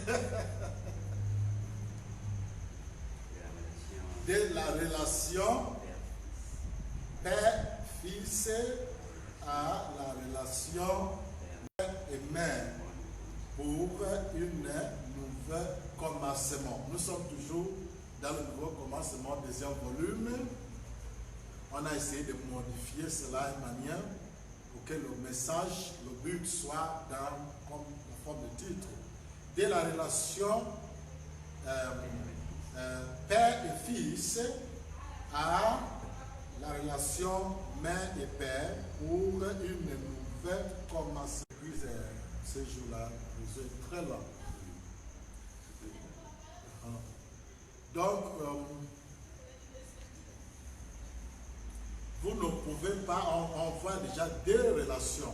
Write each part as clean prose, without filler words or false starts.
De la relation père-fils à la relation père et mère pour une nouvelle commencement. Nous sommes toujours dans le nouveau commencement, deuxième volume. On a essayé de modifier cela de manière pour que le message, le but soit dans comme la forme de titre. De la relation père et fils à la relation mère et père pour une nouvelle commencement. Ce jour-là, nous sommes très long. Donc, vous ne pouvez pas, on voit déjà deux relations.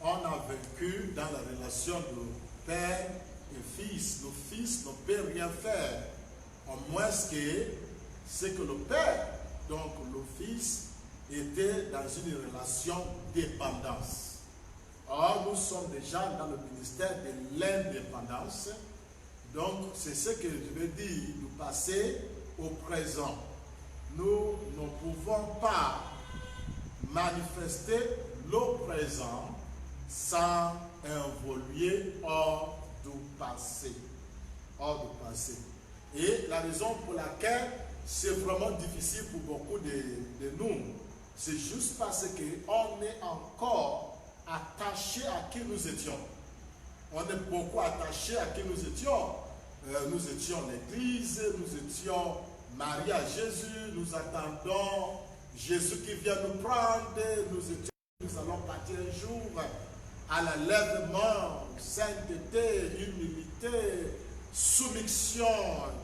On a vécu dans la relation de père et fils. Le fils ne peut rien faire, au moins que c'est que le père, donc le fils, était dans une relation de dépendance. Or, nous sommes déjà dans le ministère de l'indépendance. Donc, c'est ce que je veux dire, nous passer au présent. Nous ne pouvons pas manifester le présent sans évoluer hors du passé. Hors du passé. Et la raison pour laquelle c'est vraiment difficile pour beaucoup de nous, c'est juste parce qu'on est encore attaché à qui nous étions. On est beaucoup attaché à qui nous étions. Nous étions l'église, nous étions mariés à Jésus, nous attendons Jésus qui vient nous prendre, nous allons partir un jour à l'enlèvement, sainteté, humilité, soumission,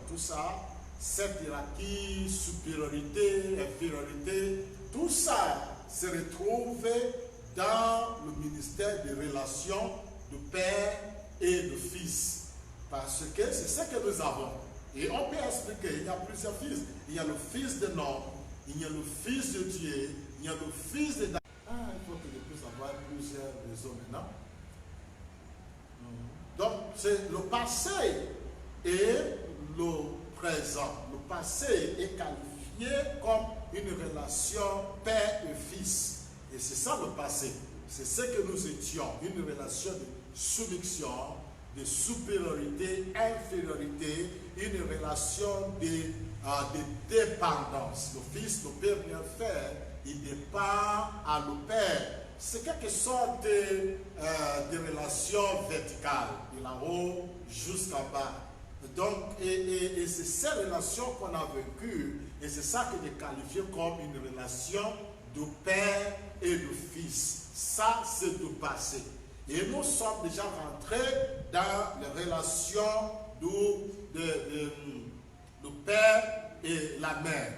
tout ça, cette hiérarchie, supériorité, infériorité, tout ça se retrouve dans le ministère des relations de père et de fils. Parce que c'est ce que nous avons. Et on peut expliquer, il y a plusieurs fils. Il y a le fils de l'homme, il y a le fils de Dieu, il y a le fils de... Ah, il faut que je puisse avoir plusieurs raisons maintenant. Donc, c'est le passé et le présent. Le passé est qualifié comme une relation père et fils. Et c'est ça le passé. C'est ce que nous étions. Une relation de soumission, de supériorité, infériorité, une relation de dépendance. Le fils ne peut rien faire, il dépend à le père. C'est quelque sorte de relation verticale, de là-haut jusqu'en bas. Donc, et c'est ces relations qu'on a vécues, et c'est ça que j'ai qualifié comme une relation de père et de fils. Ça, c'est du passé. Et nous sommes déjà rentrés dans les relations du père et la mère.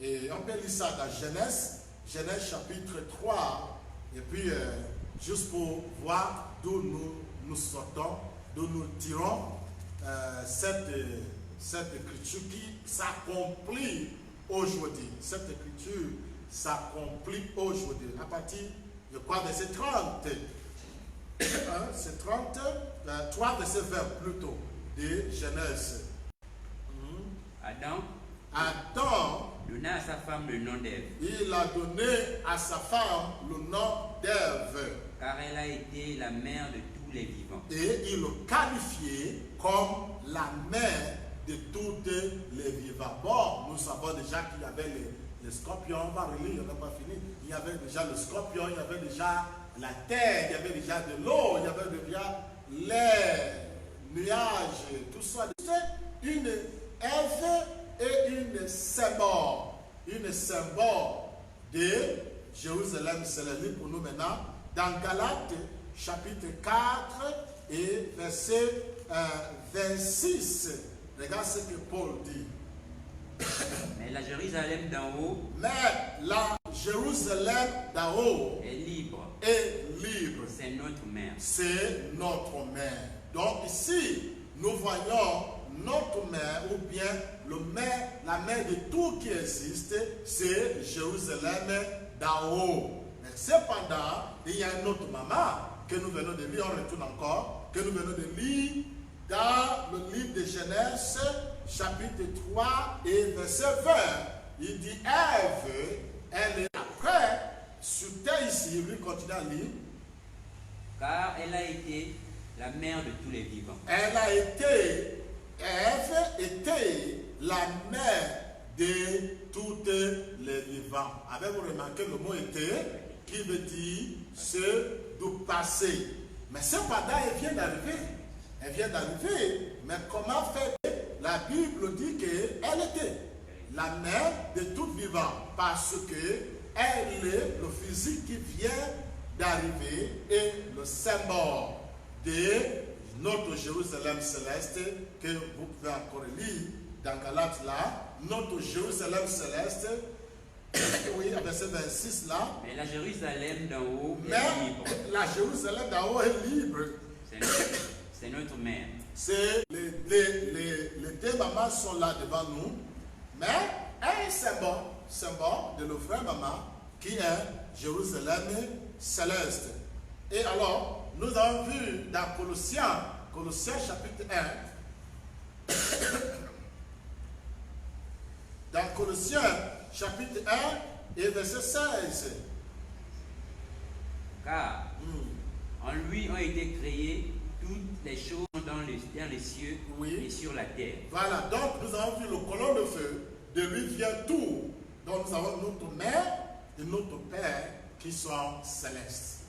Et on peut lire ça dans Genèse chapitre 3. Et puis, juste pour voir d'où nous sortons, d'où nous tirons cette écriture qui s'accomplit aujourd'hui. Cette écriture s'accomplit aujourd'hui. À partir de quoi? Verset 30. C'est 30, 3 verset 20 plutôt, de Genèse. Adam donna à sa femme le nom d'Ève. Il a donné à sa femme le nom d'Ève. Car elle a été la mère de tous les vivants. Et il le qualifiait comme la mère de tous les vivants. Bon, nous savons déjà qu'il y avait les scorpions, on va relire, on n'a pas fini. Il y avait déjà le scorpion, il y avait déjà la terre, il y avait déjà de l'eau, il y avait déjà l'air, nuages, tout ça. C'est une Ève et une symbole de Jérusalem, c'est le livre pour nous maintenant, dans Galates, chapitre 4 et verset 26. Regarde ce que Paul dit. Mais la Jérusalem d'en haut est libre. C'est notre mère. C'est notre mère. Donc ici, nous voyons notre mère, ou bien la mère de tout qui existe, c'est Jérusalem d'en haut. Mais cependant, il y a une autre maman que nous venons de lire, on retourne encore, que nous venons de lire dans le livre de Genèse, chapitre 3 et verset 20, il dit Ève, elle est après, sur terre ici, il continue à lire. Car elle a été la mère de tous les vivants. Elle a été, Ève était la mère de toutes les vivants. Avez-vous remarqué le mot était qui veut dire ce du passé. Mais cependant, elle vient d'arriver. Elle vient d'arriver. Mais comment faire? La Bible dit qu'elle était la mère de tout vivant parce que elle est le physique qui vient d'arriver et le symbole de notre Jérusalem céleste que vous pouvez encore lire dans Galates là. Notre Jérusalem céleste, oui, verset 26 là. Mais la Jérusalem d'en haut Mais est libre. la Jérusalem d'en haut est libre. C'est notre mère. C'est les deux mamans sont là devant nous, mais un symbole de nos frères maman qui est Jérusalem céleste. Et alors, nous avons vu dans Colossiens chapitre 1, dans Colossiens chapitre 1 et verset 16. Car en lui ont été créées toutes les choses dans les cieux et sur la terre. Voilà, donc nous avons vu le colonne de feu, de lui vient tout. Donc nous avons notre mère et notre père qui sont célestes.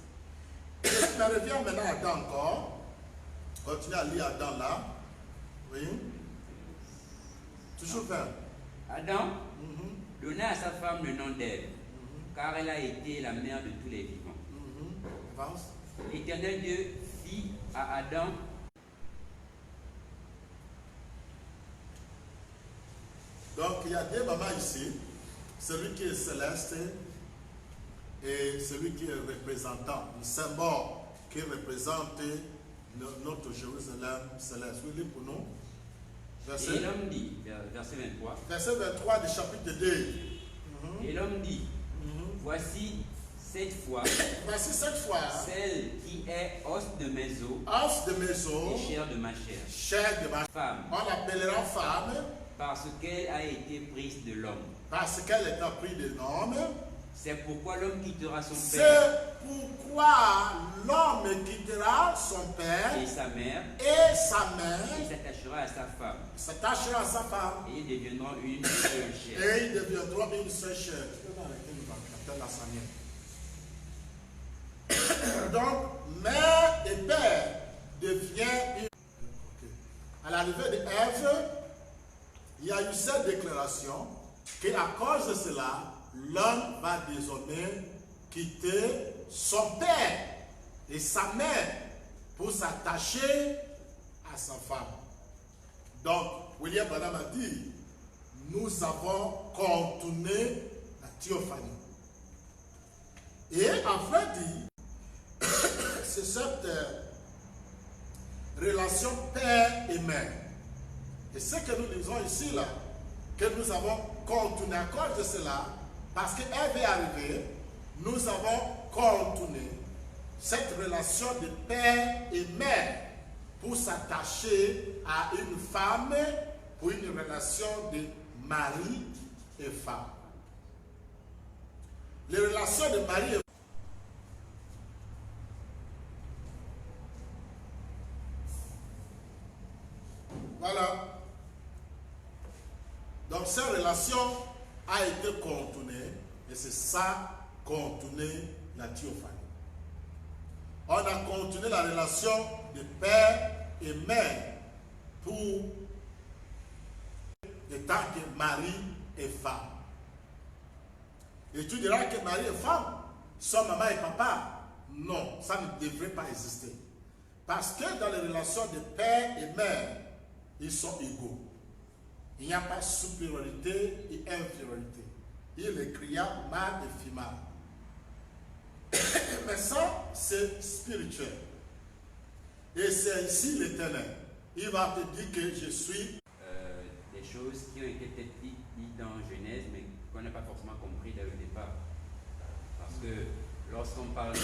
Mais reviens maintenant à Adam encore. Continue à lire Adam là. Oui. Toujours 20. Adam donna à sa femme le nom d'Ève, car elle a été la mère de tous les vivants. Avance. L'Éternel Dieu fit à Adam Donc il y a deux mamans ici, celui qui est céleste et celui qui est représentant, le symbole qui représente notre Jérusalem céleste. Oui, lis pour nous. Et l'homme dit, verset 23. Verset 23 du chapitre 2. Et l'homme dit, voici cette fois celle qui est os de mes os et chair de ma chair, femme, on l'appellera femme parce qu'elle a été prise de l'homme. Parce qu'elle est prise de l'homme. C'est pourquoi l'homme quittera son C'est père pourquoi l'homme quittera son père et sa mère et s'attachera à sa femme. S'attachera à sa femme. Et ils deviendront une seule chair. Et ils deviendront une seule chair. Donc, mère et père deviennent une. À l'arrivée d'Ève, il y a eu cette déclaration qu'à cause de cela, l'homme va désormais quitter son père et sa mère pour s'attacher à sa femme. Donc, William Branham a dit, nous avons contourné la théophanie. Et en vrai dit, c'est cette relation père et mère. Et ce que nous disons ici, là, que nous avons contourné à cause de cela, parce qu'Ève est arrivée, nous avons contourné cette relation de père et mère pour s'attacher à une femme, pour une relation de mari et femme. Les relations de mari et femme. Voilà. Donc cette relation a été contournée et c'est ça contourner la théophanie. On a contourné la relation de père et mère pour le temps que mari et femme. Et tu diras que mari et femme sont maman et papa. Non, ça ne devrait pas exister. Parce que dans les relations de père et mère, ils sont égaux. Il n'y a pas supériorité et infériorité. Il est criant mâle et femelle. Mais ça, c'est spirituel. Et c'est ici l'Éternel. Il va te dire que je suis. Des choses qui ont été peut-être dites dans Genèse, mais qu'on n'a pas forcément compris dès le départ. Parce que lorsqu'on parle de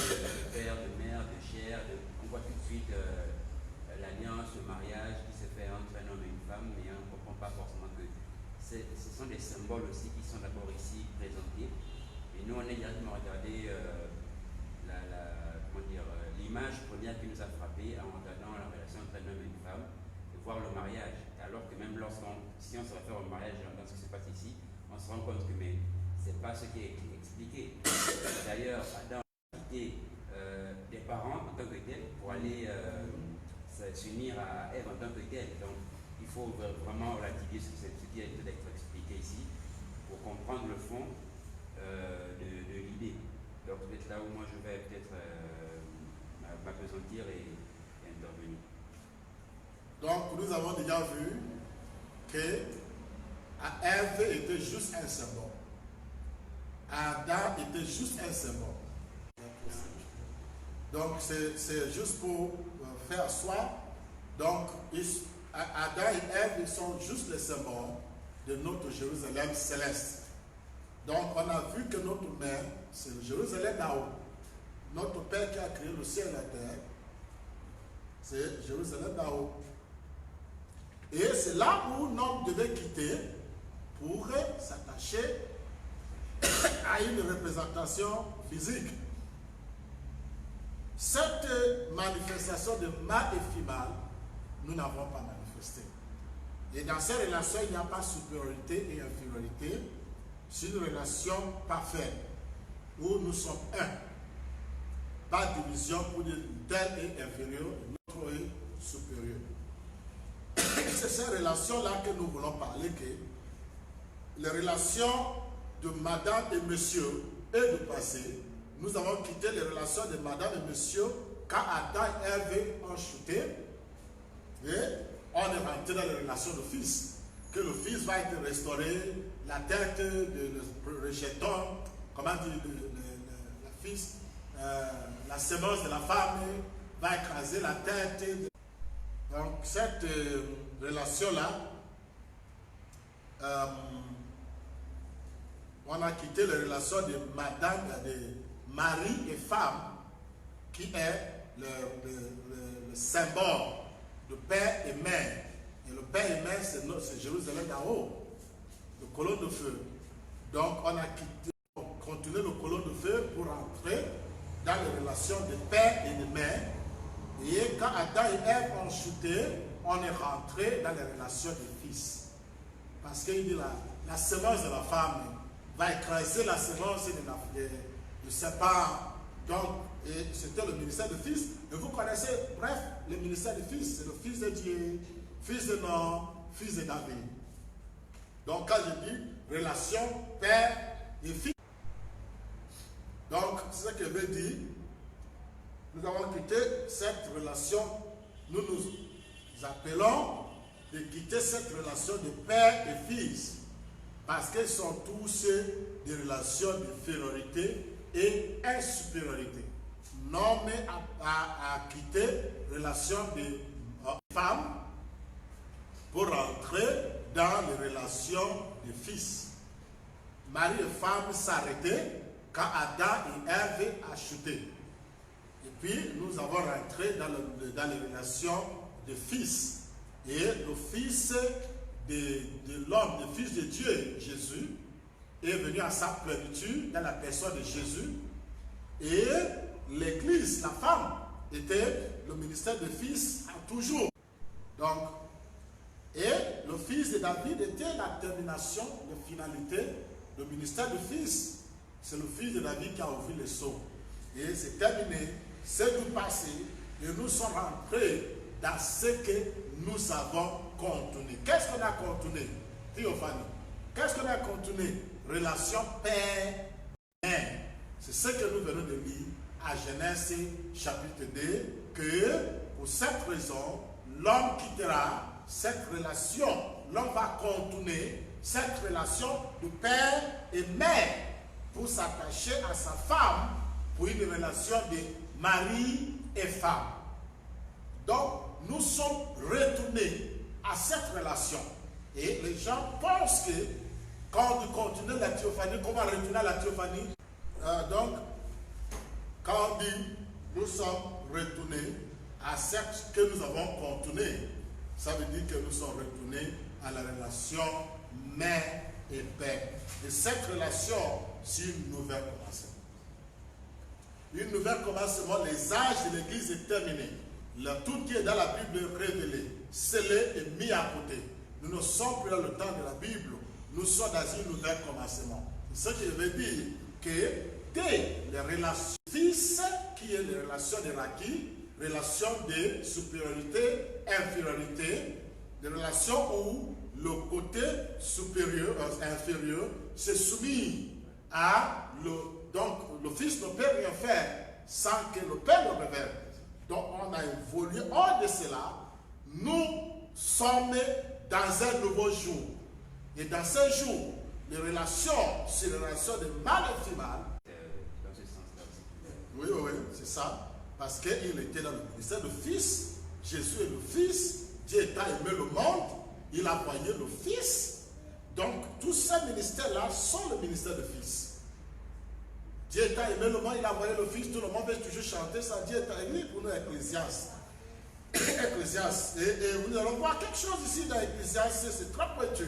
père, de mère, de chair, on voit tout de suite l'alliance, le mariage qui se fait entre un homme et une femme, mais on ne comprend pas forcément que ce sont des symboles aussi qui sont d'abord ici présentés. Et nous, on est directement regardé l'image première qui nous a frappé en regardant la relation entre un homme et une femme, et voir le mariage. Alors que même si on se réfère au mariage dans ce qui se passe ici, on se rend compte que ce n'est pas ce qui est expliqué. D'ailleurs, Adam a quitté des parents en tant que tel pour aller s'unir à Ève en tant que tel. Donc, il faut vraiment relativiser ce qui a été expliqué ici pour comprendre le fond de l'idée. Donc, peut-être là où moi je vais peut-être m'apesantir et intervenir. Donc, nous avons déjà vu que Ève était juste un symbole. Adam était juste un symbole. Donc, c'est juste pour faire soi. Donc, Adam et Ève, ils sont juste les symboles de notre Jérusalem céleste. Donc, on a vu que notre mère, c'est le Jérusalem d'en haut. Notre Père qui a créé le ciel et la terre, c'est Jérusalem d'en haut. Et c'est là où l'homme devait quitter pour s'attacher à une représentation physique. Cette manifestation de mâle et femelle, nous n'avons pas manifesté. Et dans ces relations, il n'y a pas supériorité et infériorité. C'est une relation parfaite où nous sommes un. Pas de division pour dire tel est inférieur, l'autre est supérieur. C'est ces relations-là que nous voulons parler, que les relations de madame et monsieur et de passé, nous avons quitté les relations de madame et monsieur quand Adam et Ève ont chuté et on est rentré dans les relations de fils. Que le fils va être restauré, la tête de le rejeton, comment dire, la fils, la semence de la femme va écraser la tête. Donc cette relation-là, on a quitté les relations de madame, de mari et femme, qui est le symbole de père et mère. Et le père et mère, c'est Jérusalem d'en haut, le colonne de feu. Donc on a continué le colonne de feu pour entrer dans les relations de père et de mère. Et quand Adam et Ève ont chuté, on est rentré dans les relations de fils. Parce qu'il dit la semence de la femme va écraser la semence de serpent. Donc, c'était le ministère de fils. Et vous connaissez, bref, le ministère de fils, c'est le fils de Dieu, fils de Noé, fils de David. Donc, quand je dis relation père et fils, donc, c'est ce que veut dire. Nous avons quitté cette relation, nous appelons de quitter cette relation de père et fils, parce qu'ils sont tous des relations d'infériorité et insupériorité. L'homme a quitté relation de femme pour entrer dans les relations de fils. Mari et femme s'arrêtaient quand Adam et Ève ont chuté. Et puis, nous avons rentré dans les relations de fils. Et le fils de l'homme, le fils de Dieu, Jésus, est venu à sa plénitude dans la personne de Jésus. Et l'Église, la femme, était le ministère de fils à toujours. Donc, et le fils de David était la termination, la finalité, le ministère de fils. C'est le fils de David qui a ouvert les sceaux. Et c'est terminé, c'est du passé, et nous sommes rentrés dans ce que nous avons contenu. Qu'est-ce qu'on a contenu, Théophanie? Qu'est-ce qu'on a contenu? Relation père-mère. C'est ce que nous venons de lire à Genèse chapitre 2, que pour cette raison, l'homme quittera cette relation. L'homme va continuer cette relation de père et mère pour s'attacher à sa femme pour une relation de mari et femme. Donc, nous sommes retournés à cette relation. Et les gens pensent que quand on continue la théophanie, qu'on va retourner à la théophanie. Donc, quand on dit nous sommes retournés à ce que nous avons contourné. Ça veut dire que nous sommes retournés à la relation mère et père. Et cette relation, c'est une nouvelle commencement. Une nouvelle commencement, les âges de l'Église est terminé. Tout qui est dans la Bible est révélé, scellé et mis à côté. Nous ne sommes plus dans le temps de la Bible, nous sommes dans une nouvelle commencement. Ce qui veut dire que dès les relations fils, qui est les relations de l'acquis, relations de supériorité, infériorité, des relations où le côté supérieur, inférieur, se soumis à donc le fils ne peut rien faire sans que le père le révèle. Donc on a évolué hors de cela. Nous sommes dans un nouveau jour. Et dans ce jour, les relations, c'est les relations de mal et femelle. Dans ce sens-là aussi. Oui, oui, c'est ça. Parce qu'il était dans le ministère de Fils. Jésus est le Fils. Dieu a aimé le monde. Il a envoyé le Fils. Donc, tous ces ministères-là sont le ministère de Fils. Dieu a aimé le monde, il a envoyé le Fils. Tout le monde veut toujours chanter ça. Dieu a aimé pour nous, Ecclésiaste. Ecclésiaste. Et nous allons voir quelque chose ici dans Ecclésiaste, c'est très pointu.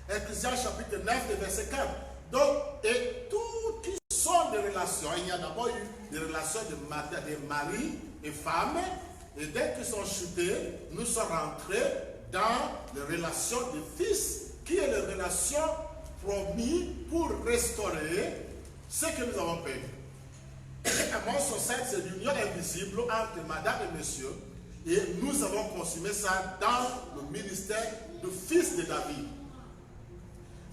Ecclésiaste chapitre 9, verset 4. Donc, et tout qui sont des relations, il y a d'abord eu des relations de mari et femme, et dès qu'ils sont chutés, nous sommes rentrés dans les relations de fils, qui est les relations promises pour restaurer ce que nous avons perdu. Mon société, c'est l'union invisible entre madame et monsieur, et nous avons consommé ça dans le ministère du fils de David.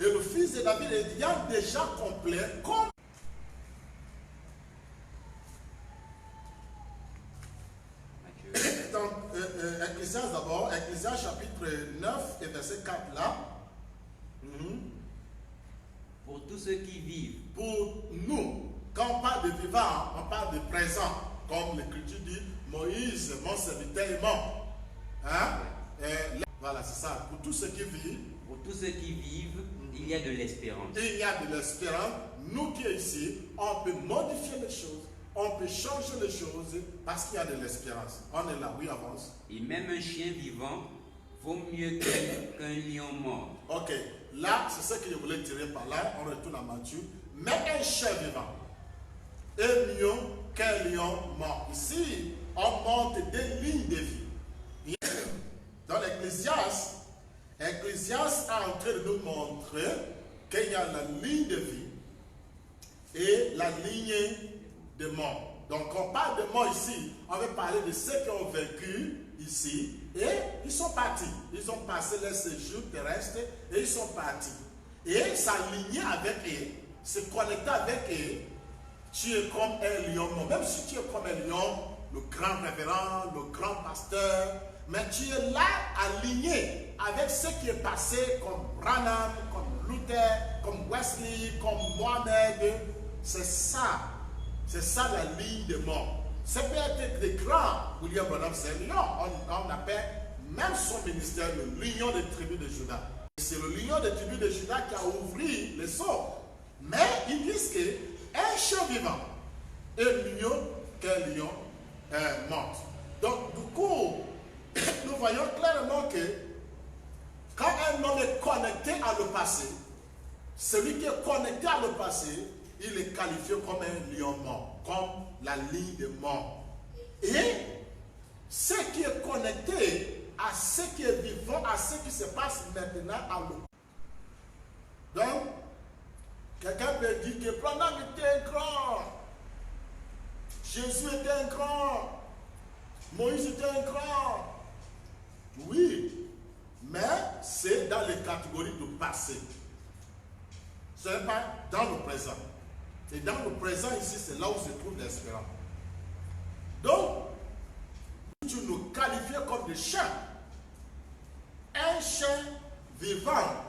Et le fils de David est déjà complet comme donc, Ecclésiaste d'abord, Ecclésiaste chapitre 9 et verset 4 là. Pour tous ceux qui vivent. Pour nous, quand on parle de vivant, on parle de présent. Comme l'Écriture dit, Moïse, mon serviteur est mort. Hein? Voilà, c'est ça. Pour tous ceux qui vivent. Pour tous ceux qui vivent, il y a de l'espérance. Il y a de l'espérance. Nous qui sommes ici, on peut modifier les choses. On peut changer les choses parce qu'il y a de l'espérance. On est là, oui, avance. Et même un chien vivant vaut mieux qu'un lion mort. Ok, là, c'est ce que je voulais tirer par là. On retourne à Matthieu. Mais un chien vivant est mieux qu'un lion mort. Ici, on monte des lignes de vie. Dans l'Ecclésiaste, Ecclésiaste est en train de nous montrer qu'il y a la ligne de vie et la ligne de mort. Donc, on parle de mort ici, on veut parler de ceux qui ont vécu ici et ils sont partis. Ils ont passé leur séjour terrestre et ils sont partis. Et s'aligner avec eux, se connecter avec eux, tu es comme un lion mort. Même si tu es comme un lion, le grand révérend, le grand pasteur, mais tu es là aligné avec ce qui est passé comme Branham, comme Luther, comme Wesley, comme Mohamed. C'est ça. C'est ça la ligne de mort. Ça peut être des grands. William Branham, c'est un lion. On appelle même son ministère le lion des tribus de Juda. C'est le lion des tribus de Juda qui a ouvert les sceaux. Mais ils disent qu'un chien vivant est mieux qu'un lion mort. Donc, du coup, nous voyons clairement que quand un homme est connecté à le passé, celui qui est connecté à le passé, il est qualifié comme un lion mort, comme la ligne de mort. Et ce qui est connecté à ce qui est vivant, à ce qui se passe maintenant à l'eau. Donc, quelqu'un peut dire que Branham était un grand, Jésus était un grand, Moïse était un grand. Oui, mais c'est dans les catégories du passé. Ce n'est pas dans le présent. Et dans le présent ici, c'est là où se trouve l'espérance. Donc, tu nous qualifies comme des chiens. Un chien vivant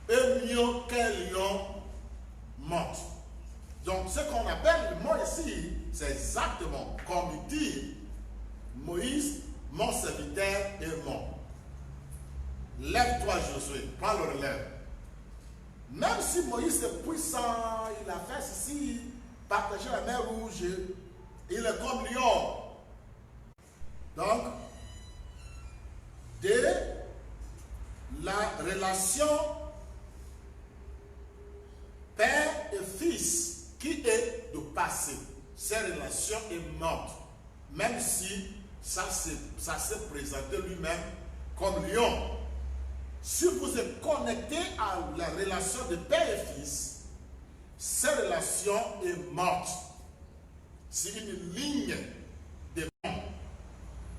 est mieux qu'un lion mort. Donc, ce qu'on appelle le mort ici, c'est exactement comme il dit, Moïse, mon serviteur, est mort. Lève-toi, Josué, prends le relève. Même si Moïse est puissant, il a fait ceci, partager la mer Rouge, il est comme lion. Donc, de la relation père et fils qui est de passé. Cette relation est morte, même si ça s'est présenté lui-même comme lion. Si vous êtes connecté à la relation de père et fils, cette relation est morte. C'est une ligne de mort.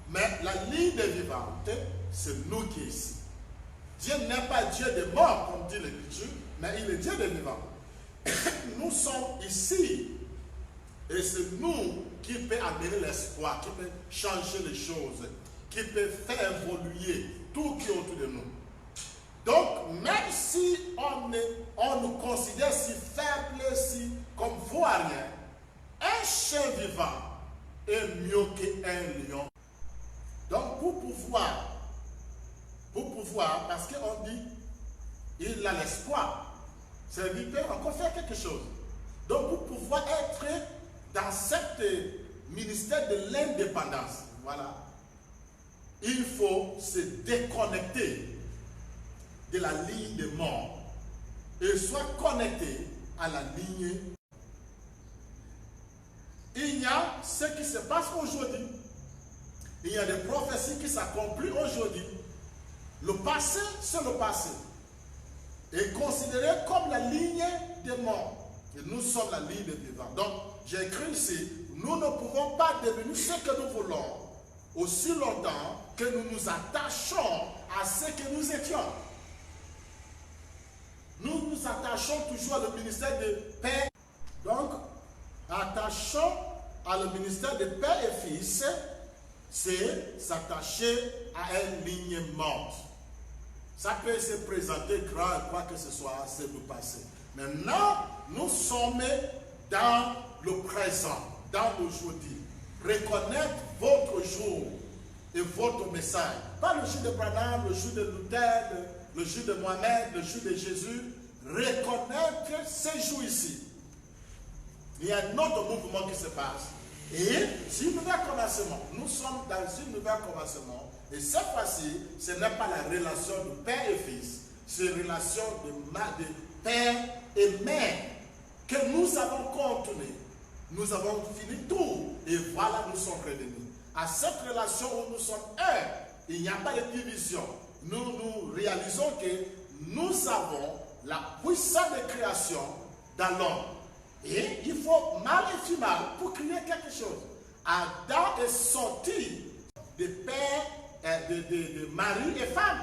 Mais la ligne de vivante, c'est nous qui est ici. Dieu n'est pas Dieu des morts, comme dit l'Écriture, mais il est Dieu des vivants. Nous sommes ici. Et c'est nous qui peut amener l'espoir, qui peut changer les choses, qui peut faire évoluer tout qui est autour de nous. Donc, même si on nous considère si faibles, si comme rien, un chien vivant est mieux qu'un lion. Donc, pour pouvoir, parce qu'on dit, il a l'espoir, c'est lui peut encore faire quelque chose. Donc, pour pouvoir être dans ce ministère de l'indépendance, voilà, il faut se déconnecter de la ligne de mort et soit connecté à la ligne. Il y a ce qui se passe aujourd'hui. Il y a des prophéties qui s'accomplissent aujourd'hui. Le passé, c'est le passé. Et considéré comme la ligne de mort. Et nous sommes la ligne de vivant. Donc, j'ai écrit ici, nous ne pouvons pas devenir ce que nous voulons aussi longtemps que nous nous attachons à ce que nous étions. Nous nous attachons toujours à le ministère de Père. Donc, attachons à le ministère de Père et Fils, c'est s'attacher à une ligne morte. Ça peut se présenter grand, quoi que ce soit, c'est le passé. Maintenant, nous sommes dans le présent, dans l'aujourd'hui. Reconnaître votre jour et votre message. Pas le jour de Branham, le jour de Luther, le jour de Mohamed, le jour de Jésus. Reconnaître ces jours ici. Il y a un autre mouvement qui se passe. Et c'est un nouvel commencement. Nous sommes dans un nouvel commencement. Et cette fois-ci, ce n'est pas la relation de père et fils. C'est une relation de père et mère que nous avons continué. Nous avons fini tout. Et voilà, nous sommes revenus. À cette relation où nous sommes un, il n'y a pas de division. Nous réalisons que nous avons la puissance de création dans l'homme. Et il faut mal et mal pour créer quelque chose. Adam est sorti de père, de mari et femme.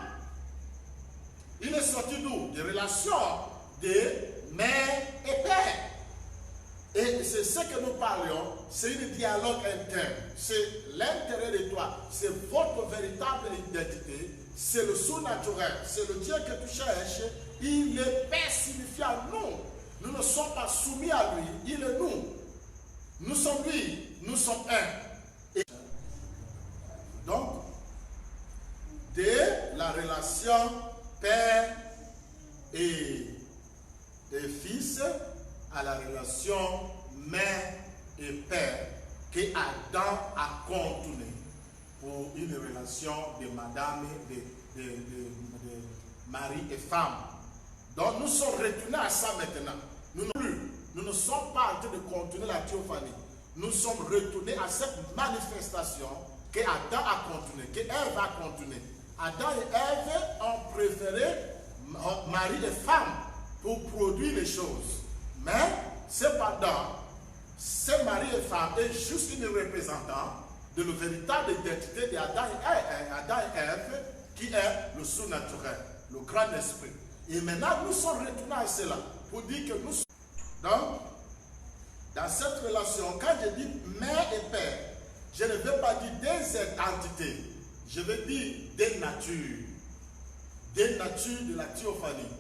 Il est sorti d'où? Des relations de mère et père. Et c'est ce que nous parlions, c'est un dialogue interne. C'est l'intérêt de toi, c'est votre véritable identité, c'est le surnaturel, c'est le Dieu que tu cherches. Il est personnifié en nous. Nous ne sommes pas soumis à lui, il est nous. Nous sommes lui, nous sommes un. Et donc, de la relation père et fils à la relation mère et père que Adam a contourné pour une relation de madame, de mari et femme. Donc nous sommes retournés à ça maintenant. Nous ne sommes pas en train de continuer la théophanie. Nous sommes retournés à cette manifestation que Adam a continué, que Ève a continué. Adam et Ève ont préféré mari et femme pour produire les choses. Mais cependant, ce mari et femme est juste une représentante de la véritable identité d'Adam et Ève, qui est le surnaturel, le grand esprit. Et maintenant, nous sommes retournés à cela pour dire que nous sommes. Donc, dans cette relation, quand je dis mère et père, je ne veux pas dire des entités, je veux dire des natures de la théophanie,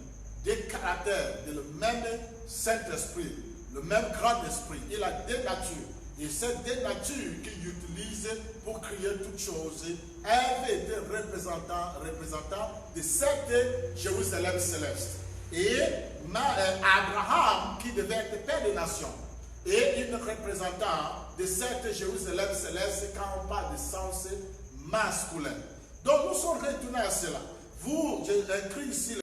des caractères de le même Saint-Esprit, le même grand esprit. Il a des natures. Et c'est des natures qu'il utilise pour créer toutes choses. Ève était représentant de cette Jérusalem céleste. Et Abraham, qui devait être père des nations, est une représentant de cette Jérusalem céleste quand on parle de sens masculin. Donc nous sommes retournés à cela. Vous, j'ai écrit ici,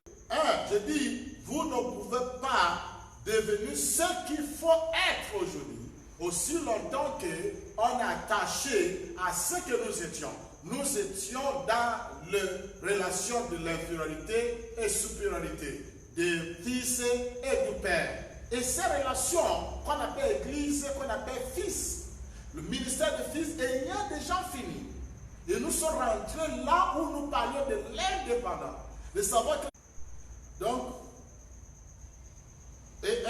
je dis, vous ne pouvez pas devenir ce qu'il faut être aujourd'hui, aussi longtemps qu'on est attaché à ce que nous étions. Nous étions dans la relation de l'infériorité et supériorité, de fils et du père. Et ces relations qu'on appelle église, qu'on appelle fils, le ministère de fils est déjà fini. Et nous sommes rentrés là où nous parlions de l'indépendance. De savoir que... Donc, et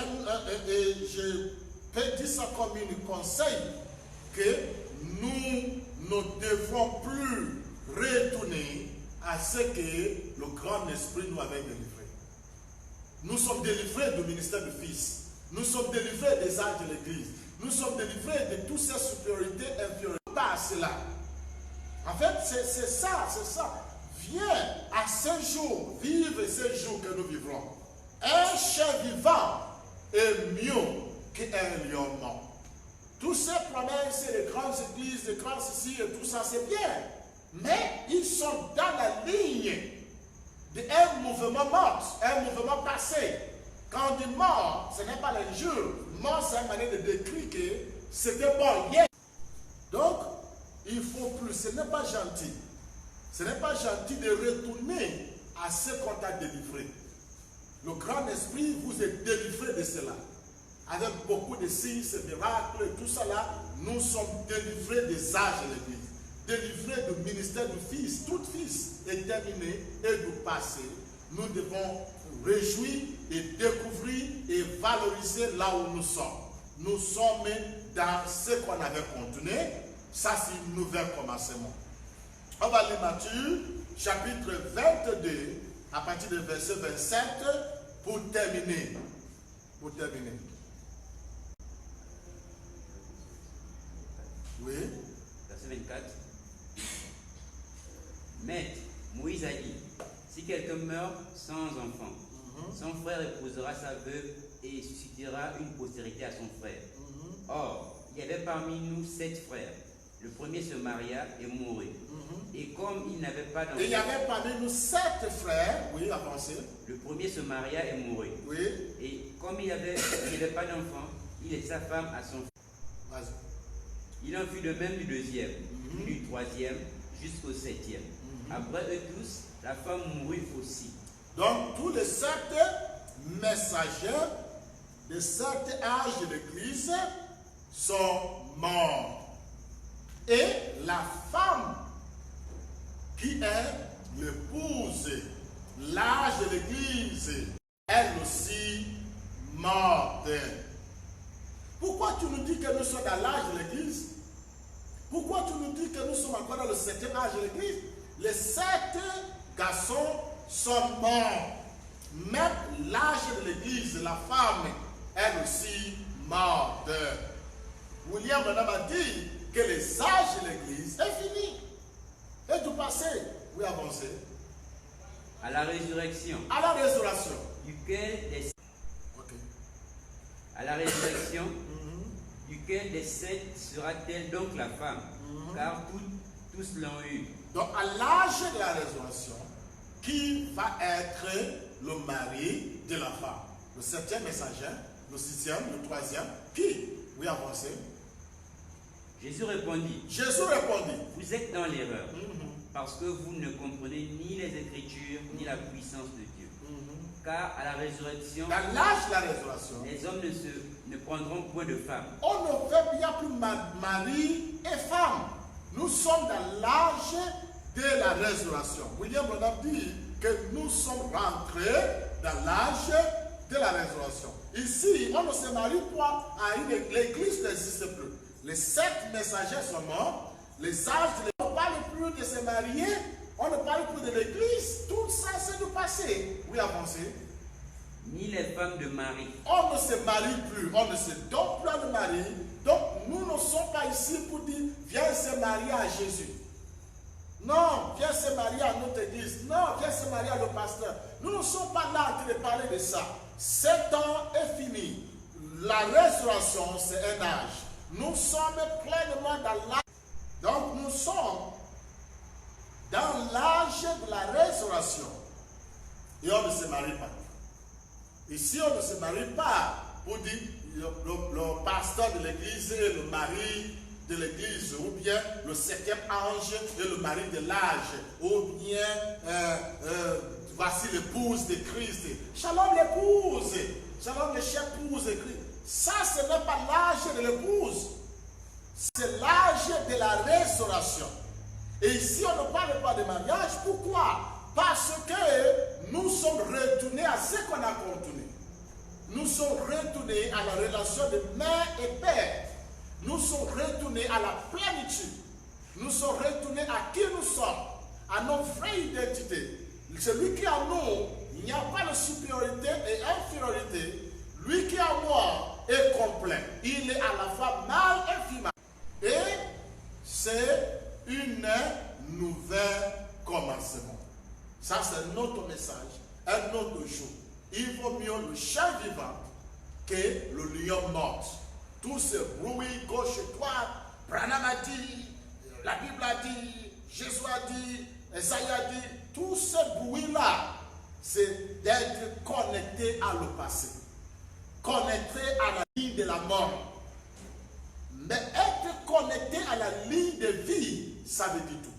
je peux dire ça comme un conseil, que nous ne devrons plus retourner à ce que le grand esprit nous avait délivré. Nous sommes délivrés du ministère du Fils. Nous sommes délivrés des âges de l'Église. Nous sommes délivrés de toutes ces supériorités inférieures. Pas à cela. En fait, c'est ça. Viens à ce jour, vive ces jours que nous vivrons. Un chien vivant est mieux qu'un lion mort. Tous ces promesses, les grandes églises, les grands ceci et tout ça, c'est bien. Mais ils sont dans la ligne d'un mouvement mort, un mouvement passé. Quand on dit mort, ce n'est pas l'injure. Mort, c'est une manière de décrire que c'était bon hier. Donc, il faut plus. Ce n'est pas gentil. Ce n'est pas gentil de retourner à ce qu'on t'a délivré. Le grand esprit vous est délivré de cela. Avec beaucoup de signes, de miracles, tout cela, nous sommes délivrés des âges de l'Église. Délivrés du ministère du Fils. Tout Fils est terminé et du passé. Nous devons réjouir et découvrir et valoriser là où nous sommes. Nous sommes dans ce qu'on avait contenu. Ça, c'est un nouvel commencement. On va lire Matthieu, chapitre 22, à partir du verset 27, pour terminer. Oui. Verset 24. Maître, Moïse a dit, si quelqu'un meurt sans enfant, son frère épousera sa veuve et suscitera une postérité à son frère. Or, il y avait parmi nous 7 frères. Le premier se maria et mourut. Et comme il n'avait pas d'enfant... Il y avait parmi nous 7 frères. Oui, avancez. Le premier se maria et mourut. Oui. Et comme il n'avait pas d'enfant, il et sa femme à son frère. Il en fut de même du deuxième, puis du troisième, jusqu'au 7e. Après eux tous, la femme mourut aussi. Donc, tous les 7 messagers de 7 âges de l'Église sont morts. Et la femme qui est l'épouse, l'âge de l'Église, elle aussi morte. Pourquoi tu nous dis que nous sommes dans l'âge de l'Église? Pourquoi tu nous dis que nous sommes encore dans le 7e âge de l'Église? Les 7 garçons sont morts. Même l'âge de l'Église, la femme, elle aussi morte. William Branham a dit que les âges de l'Église est fini. Et du passé, oui, avancez. À la résurrection. À la résurrection. Duquel des... Okay. À la résurrection, duquel des 7 sera-t-elle donc la femme? Car tous l'ont eu. Donc à l'âge de la résurrection, qui va être le mari de la femme? Le 7e messager, le 6e, le 3e, qui? Oui, avancez. Jésus répondit. Vous êtes dans l'erreur, parce que vous ne comprenez ni les Écritures, ni la puissance de Dieu. Car à la résurrection, dans l'âge de la résurrection, les hommes ne prendront point de femme. On ne fait bien plus mari et femme. Nous sommes dans l'âge de la résurrection. William Branham dit que nous sommes rentrés dans l'âge de la résurrection. Ici, on ne se marie pas à l'église n'existe plus. Les 7 messagers sont morts. Les âges, on ne parle plus de se marier. On ne parle plus de l'église. Tout ça, c'est du passé. Oui, avancez. Ni les femmes de Marie. On ne se marie plus. On ne se donne plus de mari. Donc, nous ne sommes pas ici pour dire, viens se marier à Jésus. Non, viens se marier à notre église. Non, viens se marier à le pasteur. Nous ne sommes pas là en train de parler de ça. Ce temps est fini. La résurrection, c'est un âge. Nous sommes pleinement dans l'âge. Donc nous sommes dans l'âge de la restauration. Et on ne se marie pas. Ici, on ne se marie pas pour dire le pasteur de l'église et le mari de l'église, ou bien le 7e ange et le mari de l'âge, ou bien voici l'épouse de Christ. Shalom l'épouse, shalom l'épouse de Christ. Ça, ce n'est pas l'âge de l'épouse, c'est l'âge de la restauration. Et ici, on ne parle pas de mariage. Pourquoi? Parce que nous sommes retournés à ce qu'on a contenu. Nous sommes retournés à la relation de mère et père. Nous sommes retournés à la plénitude. Nous sommes retournés à qui nous sommes, à notre vraie identité. Celui qui est en nous, il n'y a pas de supériorité et infériorité. Lui qui est en moi est complet. Il est à la fois mâle et femelle. Et c'est une nouvelle commencement. Ça, c'est notre message, un autre jour. Il vaut mieux le chat vivant que le lion mort. Tout ce bruit gauche-droite, Branham a dit, la Bible a dit, Jésus a dit, Esaïe a dit, tout ce bruit-là, c'est d'être connecté à le passé, connecté à la ligne de la mort. Mais être connecté à la ligne de vie, ça veut dire tout.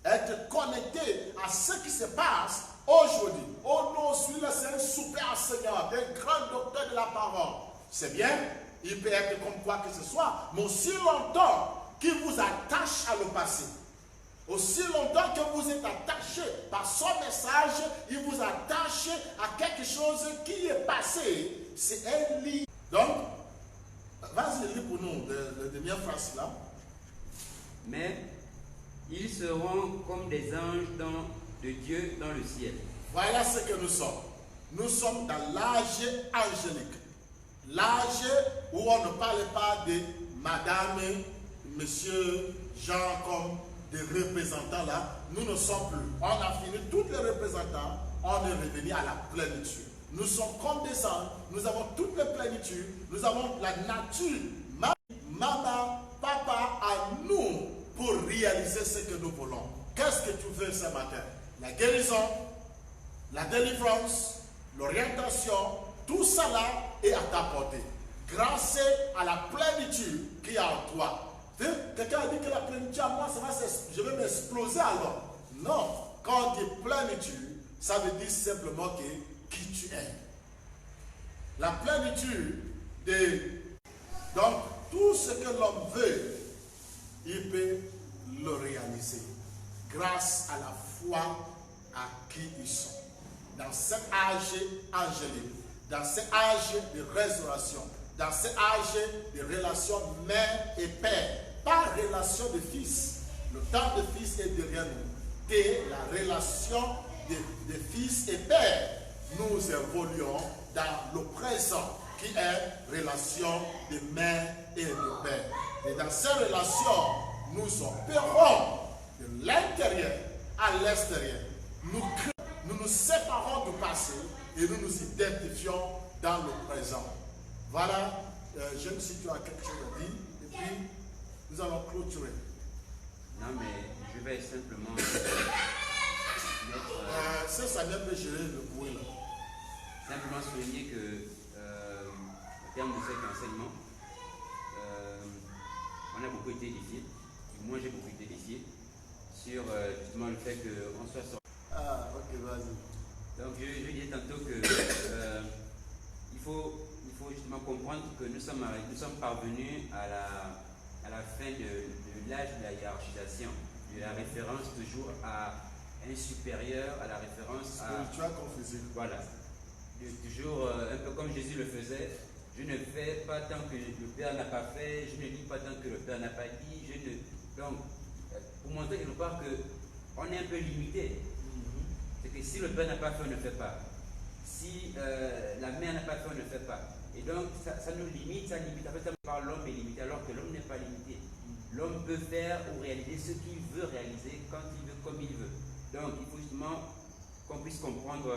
Être connecté à ce qui se passe aujourd'hui. Oh non, celui-là c'est un super enseignant, un grand docteur de la parole. C'est bien, il peut être comme quoi que ce soit, mais aussi longtemps qu'il vous attache à le passé. Aussi longtemps que vous êtes attaché par son message, il vous attache à quelque chose qui est passé. C'est un lit. Donc, vas-y, lis pour nous la dernière phrase là. Mais ils seront comme des anges de Dieu dans le ciel. Voilà ce que nous sommes. Nous sommes dans l'âge angélique. L'âge où on ne parle pas de madame, monsieur, Jean comme des représentants là. Nous ne sommes plus. On a fini tous les représentants. On est revenu à la plénitude. Nous sommes comme des anges. Nous avons toutes les plénitudes. Nous avons la nature. Maman, papa, à nous pour réaliser ce que nous voulons. Qu'est-ce que tu veux ce matin? La guérison, la délivrance, l'orientation, tout ça là est à ta portée. Grâce à la plénitude qui est en toi. Quelqu'un a dit que la plénitude à moi, je vais m'exploser alors. Non, quand on dit plénitude, ça veut dire simplement qui tu es. La plénitude donc tout ce que l'homme veut, il peut le réaliser grâce à la foi à qui ils sont. Dans cet âge angélique, dans cet âge de résurrection, dans cet âge de relation mère et père, pas relation de fils. Le temps de fils est derrière nous. Et la relation de fils et père, nous évoluons dans le présent qui est relation de mère et de père. Et dans ces relations, nous opérons de l'intérieur à l'extérieur. Nous nous séparons du passé et nous nous identifions dans le présent. Voilà, je me suis dit, tu as quelque chose à dire et puis nous allons clôturer. Non, mais je vais simplement ça, ça vient de gérer le bruit là. Simplement souligner que en termes de cet enseignement, on a beaucoup été édifiés, du moins j'ai beaucoup été édifié sur justement le fait qu'on soit sorti. Ah, ok, vas-y. Donc je disais tantôt que il faut justement comprendre que nous sommes parvenus à la fin de l'âge de la hiérarchisation, de la référence toujours à un supérieur, à la référence à... Spirituel comme physique. Voilà. Toujours un peu comme Jésus le faisait. Je ne fais pas tant que le Père n'a pas fait, je ne lis pas tant que le Père n'a pas dit, Donc, pour montrer quelque part qu'on est un peu limité. C'est que si le Père n'a pas fait, on ne fait pas. Si la mère n'a pas fait, on ne fait pas. Et donc, ça nous limite, ça limite. En fait, ça parle l'homme est limité, alors que l'homme n'est pas limité. L'homme peut faire ou réaliser ce qu'il veut réaliser, quand il veut, comme il veut. Donc, il faut justement qu'on puisse comprendre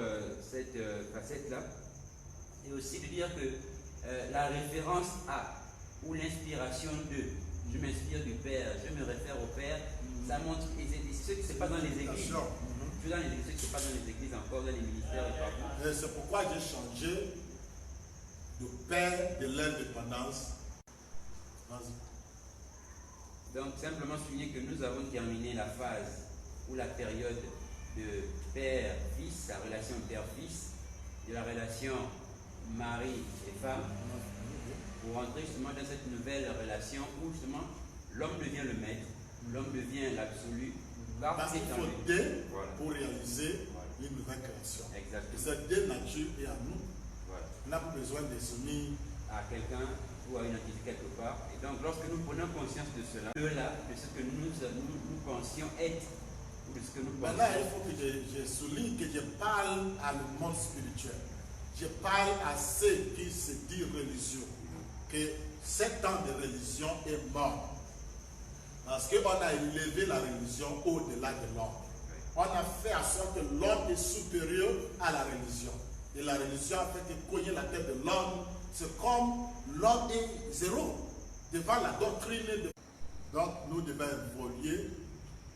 cette facette-là. Et aussi de dire que la référence à ou l'inspiration de, je m'inspire du Père, je me réfère au Père, Ça montre, et c'est ce qui se passe dans les églises. Mhm. Plus dans les églises, ce qui se passe dans les églises, encore dans les ministères et partout. Et c'est pourquoi j'ai changé de père de l'indépendance. Vas-y. Donc, simplement souligner que nous avons terminé la phase ou la période de père-fils, la relation père-fils, de la relation mari et femme, pour entrer justement dans cette nouvelle relation où justement l'homme devient le maître, l'homme devient l'absolu. Parce qu'il faut deux pour réaliser une nouvelle création. Exactement. Cette deux natures est à nous. Voilà. On n'a pas besoin de s'unir à quelqu'un ou à une entité quelque part. Et donc, lorsque nous prenons conscience de cela, de ce que nous pensions être, ou de ce que nous pensons. Maintenant, il faut que je souligne que je parle à le monde spirituel. Je parle à ceux qui se disent religieux. Que 7 ans de religion est mort. Parce qu'on a élevé la religion au-delà de l'homme. On a fait en sorte que l'homme est supérieur à la religion. Et la religion a fait cogner la tête de l'homme. C'est comme l'homme est zéro devant la doctrine. Donc nous devons évoluer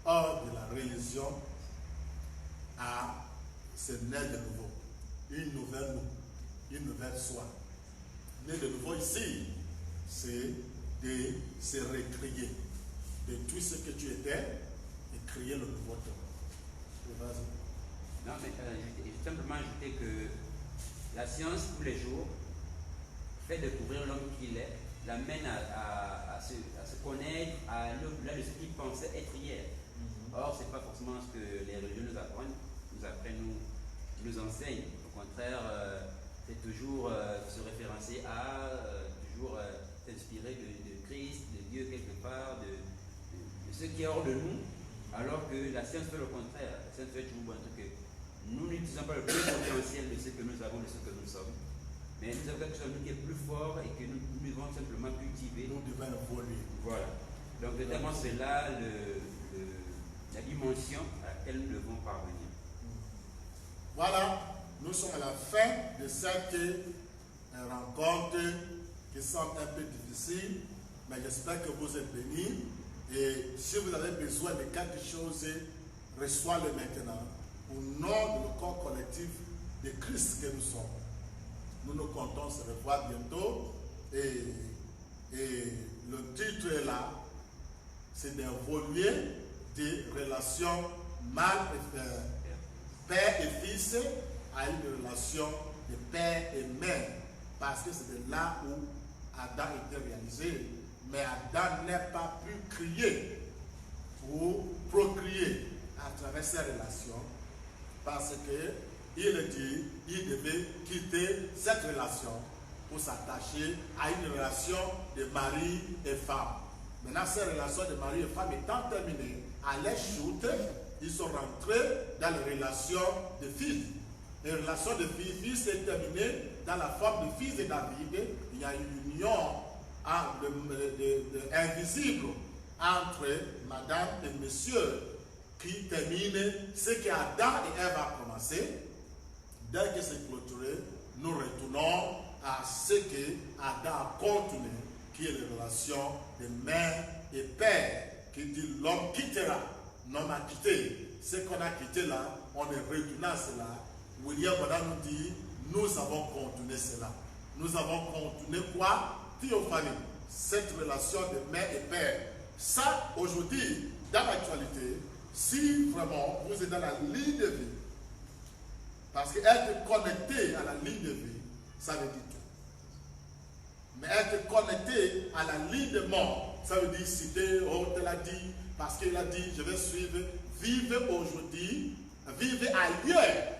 hors de la religion à se naître de nouveau. Une nouvelle nous, une nouvelle soi. Né de nouveau ici, c'est de se recréer de tout ce que tu étais et créer le nouveau toi. Non, mais j'ai simplement ajouté que la science, tous les jours, fait découvrir l'homme qu'il est, l'amène à se connaître, à là, ce qu'il pensait être hier. Or, ce n'est pas forcément ce que les religions nous apprennent, nous enseignent. Au contraire, c'est toujours se référencer à, toujours s'inspirer de Christ, de Dieu quelque part, de ce qui est hors de nous, alors que la science fait le contraire. La science fait toujours un truc que nous n'utilisons pas le plein potentiel de ce que nous avons, de ce que nous sommes, mais nous avons quelque chose qui est plus fort et que nous devons simplement cultiver. Nous devons évoluer. Voilà. Donc, notamment, c'est là la dimension à laquelle nous devons parvenir. Voilà, nous sommes à la fin de cette rencontre qui semble un peu difficile, mais j'espère que vous êtes bénis. Et si vous avez besoin de quelque chose, reçois-le maintenant. Au nom du corps collectif de Christ que nous sommes. Nous nous comptons se revoir bientôt. Et le titre est là. C'est d'évoluer des relations père et fils à une relation de père et mère. Parce que c'est de là où Adam était réalisé. Mais Adam n'a pas pu crier ou procréer à travers ces relations parce qu'il dit qu'il devait quitter cette relation pour s'attacher à une relation de mari et femme. Maintenant, ces relations de mari et femme étant terminées, à leur chute, ils sont rentrés dans les relations de fils. Les relations de fils est terminée dans la forme de fils de David. Il y a une union invisible entre madame et monsieur qui termine ce que Adam et Ève a commencé. Dès que c'est clôturé, nous retournons à ce que Adam a continué, qui est la relation de mère et père, qui dit l'homme quittera, l'homme a quitté. Ce qu'on a quitté là, on est retourné à cela. William Bonnat nous dit, nous avons continué cela. Nous avons continué quoi? Théophanie, cette relation de mère et père. Ça, aujourd'hui, dans l'actualité, si vraiment vous êtes dans la ligne de vie, parce qu'être connecté à la ligne de vie, ça veut dire tout. Mais être connecté à la ligne de mort, ça veut dire citer, oh, tel a dit, parce qu'il a dit, je vais suivre, vivre aujourd'hui, vivre ailleurs,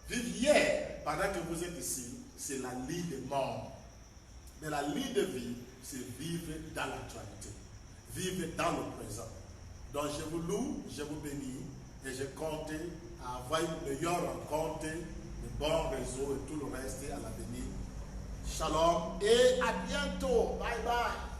vivre hier, pendant que vous êtes ici, c'est la ligne de mort. Mais la ligne de vie, c'est vivre dans l'actualité, vivre dans le présent. Donc je vous loue, je vous bénis, et je compte avoir une meilleure rencontre, de bons réseaux et tout le reste à l'avenir. Shalom et à bientôt. Bye bye.